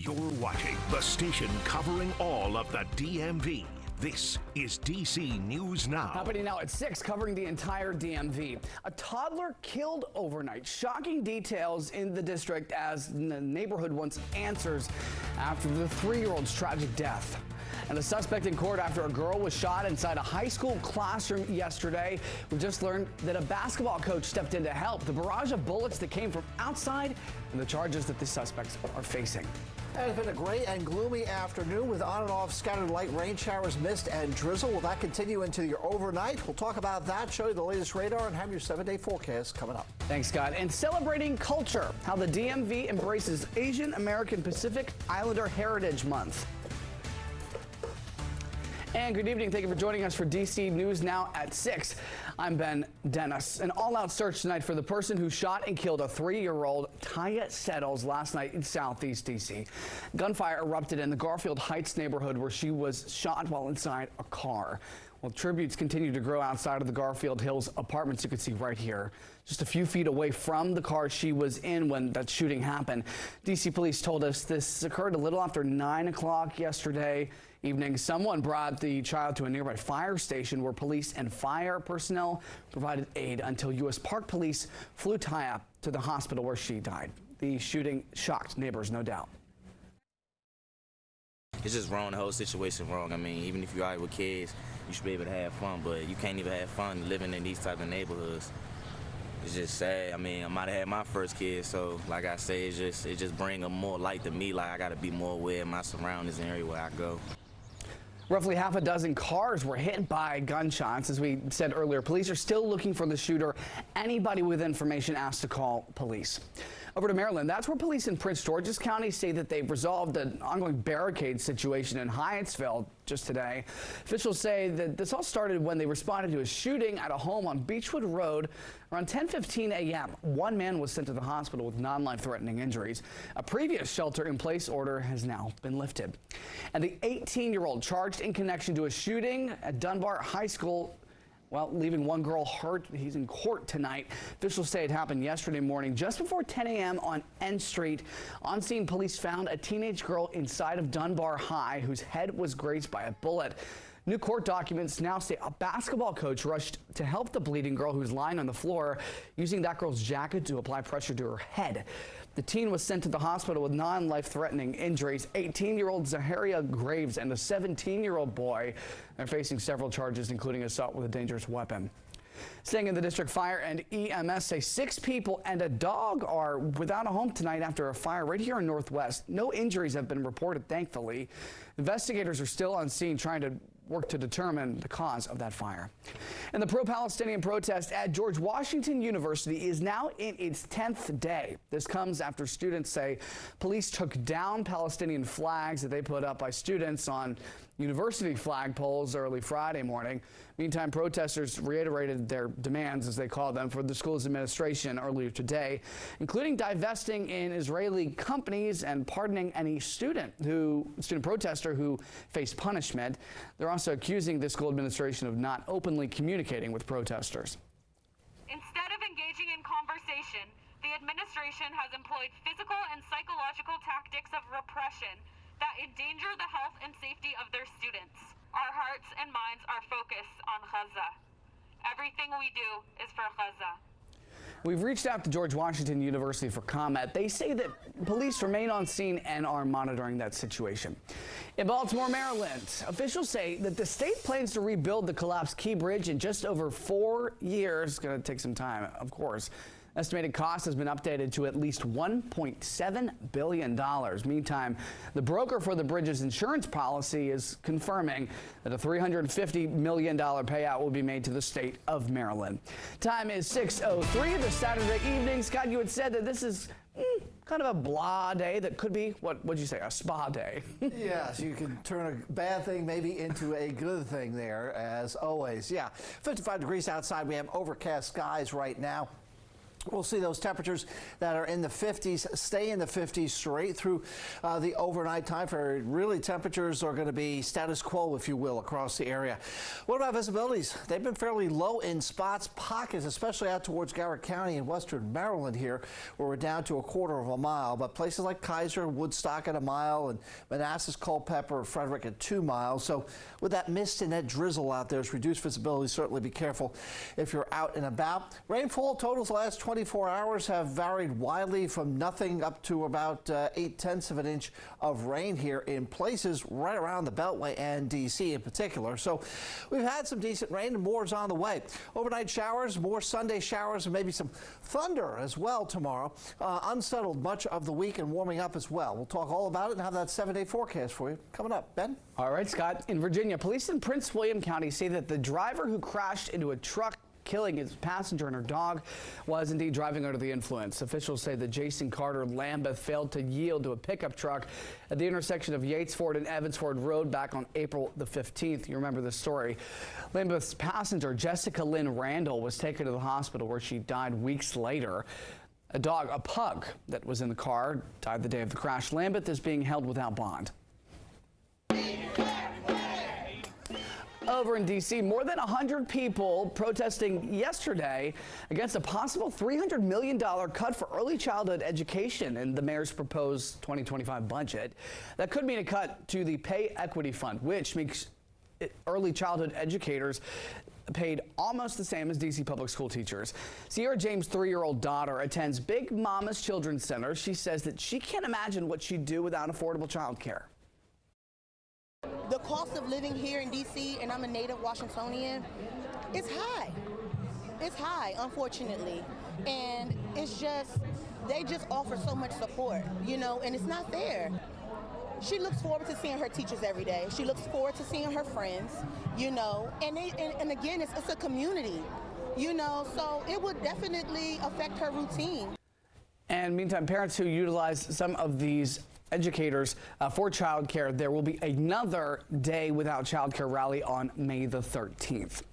You're watching the station covering all of the DMV. This is DC News Now. Happening now at 6, covering the entire DMV. A toddler killed overnight. Shocking details in the district as the neighborhood wants answers after the 3-year-old's tragic death. And a suspect in court after a girl was shot inside a high school classroom yesterday. We just learned that a basketball coach stepped in to help. The barrage of bullets that came from outside and the charges that the suspects are facing. It's been a gray and gloomy afternoon with on and off scattered light rain showers, mist and drizzle. Will that continue into your overnight? We'll talk about that, show you the latest radar, and have your 7-day forecast coming up. Thanks, Scott. And celebrating culture, how the DMV embraces Asian American Pacific Islander Heritage Month. And good evening. Thank you for joining us for DC News Now at 6. I'm Ben Dennis. An all-out search tonight for the person who shot and killed a 3-year-old Taya Settles last night in Southeast DC. Gunfire erupted in the Garfield Heights neighborhood where she was shot while inside a car. Well, tributes continue to grow outside of the Garfield Hills apartments you can see right here. Just a few feet away from the car she was in when that shooting happened. DC police told us this occurred a little after 9 o'clock yesterday evening. Someone brought the child to a nearby fire station where police and fire personnel provided aid until U.S. Park Police flew Taya to the hospital where she died. The shooting shocked neighbors, no doubt. It's just wrong, the whole situation wrong. I mean, even if you're out with kids, you should be able to have fun, but you can't even have fun living in these type of neighborhoods. It's just sad. I mean, I might have had my first kid, so like I say, it just brings a more light to me. Like I got to be more aware of my surroundings and everywhere I go. Roughly half a dozen cars were hit by gunshots. As we said earlier, police are still looking for the shooter. Anybody with information asked to call police. Over to Maryland, that's where police in Prince George's County say that they've resolved an ongoing barricade situation in Hyattsville just today. Officials say that this all started when they responded to a shooting at a home on Beechwood Road around 10:15 a.m. One man was sent to the hospital with non-life-threatening injuries. A previous shelter-in-place order has now been lifted. And the 18-year-old charged in connection to a shooting at Dunbar High School, well, leaving one girl hurt. He's in court tonight. Officials say it happened yesterday morning just before 10 a.m. on N Street. On scene, police found a teenage girl inside of Dunbar High whose head was grazed by a bullet. New court documents now say a basketball coach rushed to help the bleeding girl who was lying on the floor, using that girl's jacket to apply pressure to her head. The teen was sent to the hospital with non-life-threatening injuries. 18-year-old Zaharia Graves and a 17-year-old boy are facing several charges, including assault with a dangerous weapon. Staying in the district, fire and EMS say 6 people and a dog are without a home tonight after a fire right here in Northwest. No injuries have been reported, thankfully. Investigators are still on scene trying to work to determine the cause of that fire. And the pro-Palestinian protest at George Washington University is now in its 10th day. This comes after students say police took down Palestinian flags that they put up by students on university flagpoles early Friday morning. Meantime, protesters reiterated their demands, as they call them, for the school's administration earlier today, including divesting in Israeli companies and pardoning any student protester who faced punishment. They're also accusing the school administration of not openly communicating with protesters. Instead of engaging in conversation, the administration has employed physical and psychological tactics of repression that endanger the health and safety of their students. Our hearts and minds are focused on Gaza. Everything we do is for Gaza. We've reached out to George Washington University for comment. They say that police remain on scene and are monitoring that situation. In Baltimore, Maryland, officials say that the state plans to rebuild the collapsed Key Bridge in just over 4 years. It's going to take some time, of course. Estimated cost has been updated to at least $1.7 billion. Meantime, the broker for the bridge's insurance policy is confirming that a $350 million payout will be made to the state of Maryland. Time is 6:03 this Saturday evening. Scott, you had said that this is kind of a blah day that could be, what would you say, a spa day? Yes, you can turn a bad thing maybe into a good thing there, as always. Yeah, 55 degrees outside. We have overcast skies right now. We'll see those temperatures that are in the 50s stay in the 50s straight through the overnight time frame. Really, temperatures are going to be status quo, if you will, across the area. What about visibilities? They've been fairly low in spots, pockets, especially out towards Garrett County in western Maryland here, where we're down to 1/4 of a mile. But places like Kaiser, Woodstock at 1 mile, and Manassas, Culpeper, Frederick at 2 miles. So with that mist and that drizzle out there, it's reduced visibility. Certainly be careful if you're out and about. Rainfall totals the last 24 hours have varied widely from nothing up to about 0.8 of an inch of rain here in places right around the Beltway and D.C. in particular. So we've had some decent rain and more is on the way. Overnight showers, more Sunday showers, and maybe some thunder as well tomorrow. Unsettled much of the week and warming up as well. We'll talk all about it and have that 7-day forecast for you coming up. Ben? All right, Scott. In Virginia, police in Prince William County say that the driver who crashed into a truck killing his passenger and her dog was indeed driving under the influence. Officials say that Jason Carter Lambeth failed to yield to a pickup truck at the intersection of Yates Ford and Evans Ford Road back on April the 15th. You remember this story. Lambeth's passenger, Jessica Lynn Randall, was taken to the hospital where she died weeks later. A pug that was in the car, died the day of the crash. Lambeth is being held without bond. Over in D.C., more than 100 people protesting yesterday against a possible $300 million cut for early childhood education in the mayor's proposed 2025 budget. That could mean a cut to the Pay Equity Fund, which makes early childhood educators paid almost the same as D.C. public school teachers. Sierra James' 3-year-old daughter attends Big Mama's Children's Center. She says that she can't imagine what she'd do without affordable child care. The cost of living here in D.C., and I'm a native Washingtonian, it's high. It's high, unfortunately. And it's just, they just offer so much support, you know, and it's not fair. She looks forward to seeing her teachers every day. She looks forward to seeing her friends, you know, and again, it's a community, you know, so it would definitely affect her routine. And meantime, parents who utilize some of these educators for childcare, there will be another Day Without Childcare rally on May the 13th.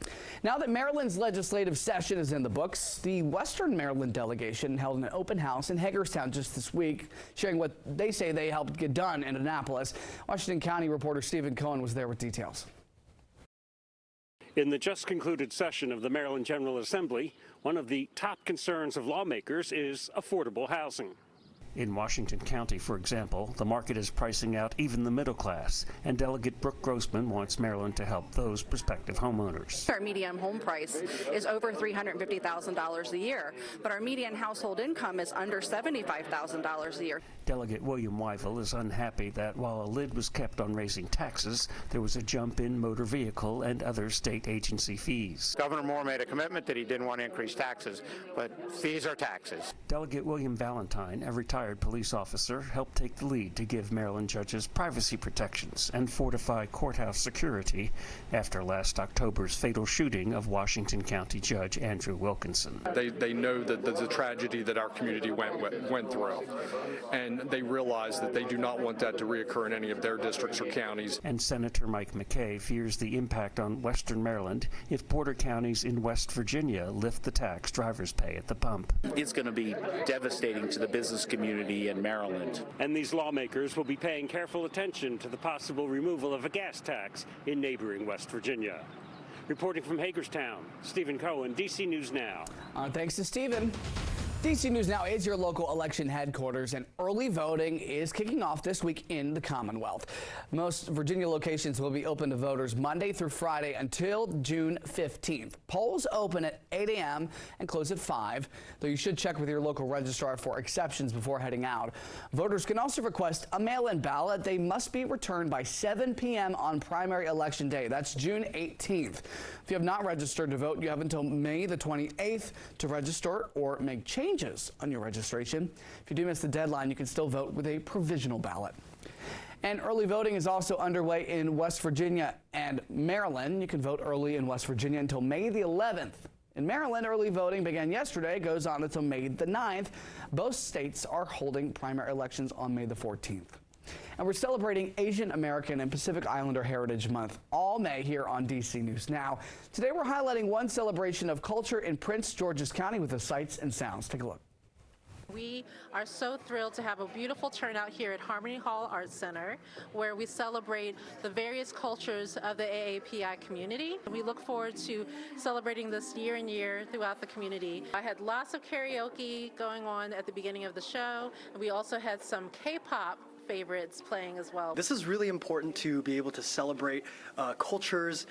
Now that Maryland's legislative session is in the books, the Western Maryland delegation held an open house in Hagerstown just this week, sharing what they say they helped get done in Annapolis. Washington County reporter Stephen Cohen was there with details. In the just concluded session of the Maryland General Assembly, one of the top concerns of lawmakers is affordable housing. In Washington County, for example, the market is pricing out even the middle class, and Delegate Brooke Grossman wants Maryland to help those prospective homeowners. Our median home price is over $350,000 a year, but our median household income is under $75,000 a year. Delegate William Wyville is unhappy that while a lid was kept on raising taxes, there was a jump in motor vehicle and other state agency fees. Governor Moore made a commitment that he didn't want to increase taxes, but fees are taxes. Delegate William Valentine, a retired police officer, helped take the lead to give Maryland judges privacy protections and fortify courthouse security after last October's fatal shooting of Washington County Judge Andrew Wilkinson. They know that there's a tragedy that our community went through, and they realize that they do not want that to reoccur in any of their districts or counties. And Senator Mike McKay fears the impact on Western Maryland if border counties in West Virginia lift the tax drivers pay at the pump. It's going to be devastating to the business community in Maryland. And these lawmakers will be paying careful attention to the possible removal of a gas tax in neighboring West Virginia. Reporting from Hagerstown, Stephen Cohen, DC News Now. Thanks to Stephen. DC News Now is your local election headquarters, and early voting is kicking off this week in the Commonwealth. Most Virginia locations will be open to voters Monday through Friday until June 15th. Polls open at 8 a.m. and close at 5, though you should check with your local registrar for exceptions before heading out. Voters can also request a mail-in ballot. They must be returned by 7 p.m. on primary election day. That's June 18th. If you have not registered to vote, you have until May the 28th to register or make changes on your registration. If you do miss the deadline, you can still vote with a provisional ballot. And early voting is also underway in West Virginia and Maryland. You can vote early in West Virginia until May the 11th. In Maryland, early voting began yesterday, goes on until May the 9th. Both states are holding primary elections on May the 14th. And we're celebrating Asian American and Pacific Islander Heritage Month all May here on DC News Now. Today we're highlighting one celebration of culture in Prince George's County with the sights and sounds. Take a look. We are so thrilled to have a beautiful turnout here at Harmony Hall Arts Center, where we celebrate the various cultures of the AAPI community. We look forward to celebrating this year and year throughout the community. I had lots of karaoke going on at the beginning of the show. We also had some K-pop favorites playing as well. This is really important to be able to celebrate cultures.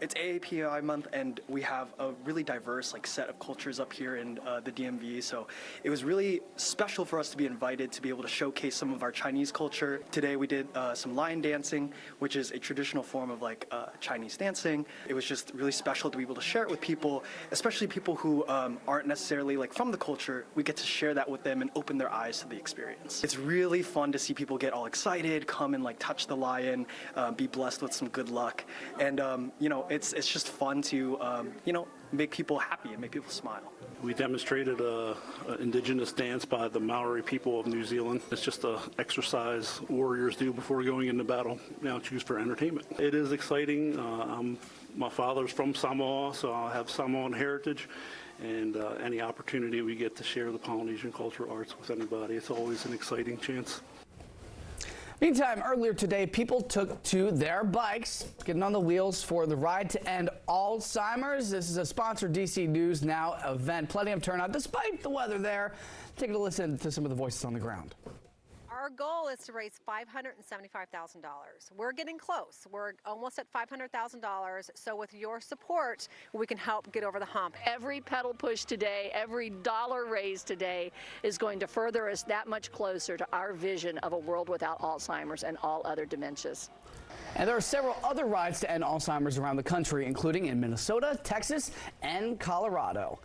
It's AAPI month, and we have a really diverse set of cultures up here in the DMV. So it was really special for us to be invited to be able to showcase some of our Chinese culture. Today we did some lion dancing, which is a traditional form of Chinese dancing. It was just really special to be able to share it with people, especially people who aren't necessarily from the culture. We get to share that with them and open their eyes to the experience. It's really fun to see people get all excited, come and touch the lion, be blessed with some good luck, and it's just fun to make people happy and make people smile. We demonstrated an indigenous dance by the Maori people of New Zealand. It's just an exercise warriors do before going into battle, now choose for entertainment. It is exciting. My father's from Samoa, so I have Samoan heritage. And any opportunity we get to share the Polynesian culture arts with anybody, it's always an exciting chance. Meantime, earlier today, people took to their bikes, getting on the wheels for the Ride to End Alzheimer's. This is a sponsored DC News Now event. Plenty of turnout despite the weather there. Take a listen to some of the voices on the ground. Our goal is to raise $575,000. We're getting close. We're almost at $500,000. So with your support, we can help get over the hump. Every pedal push today, every dollar raised today is going to further us that much closer to our vision of a world without Alzheimer's and all other dementias. And there are several other rides to end Alzheimer's around the country, including in Minnesota, Texas, and Colorado.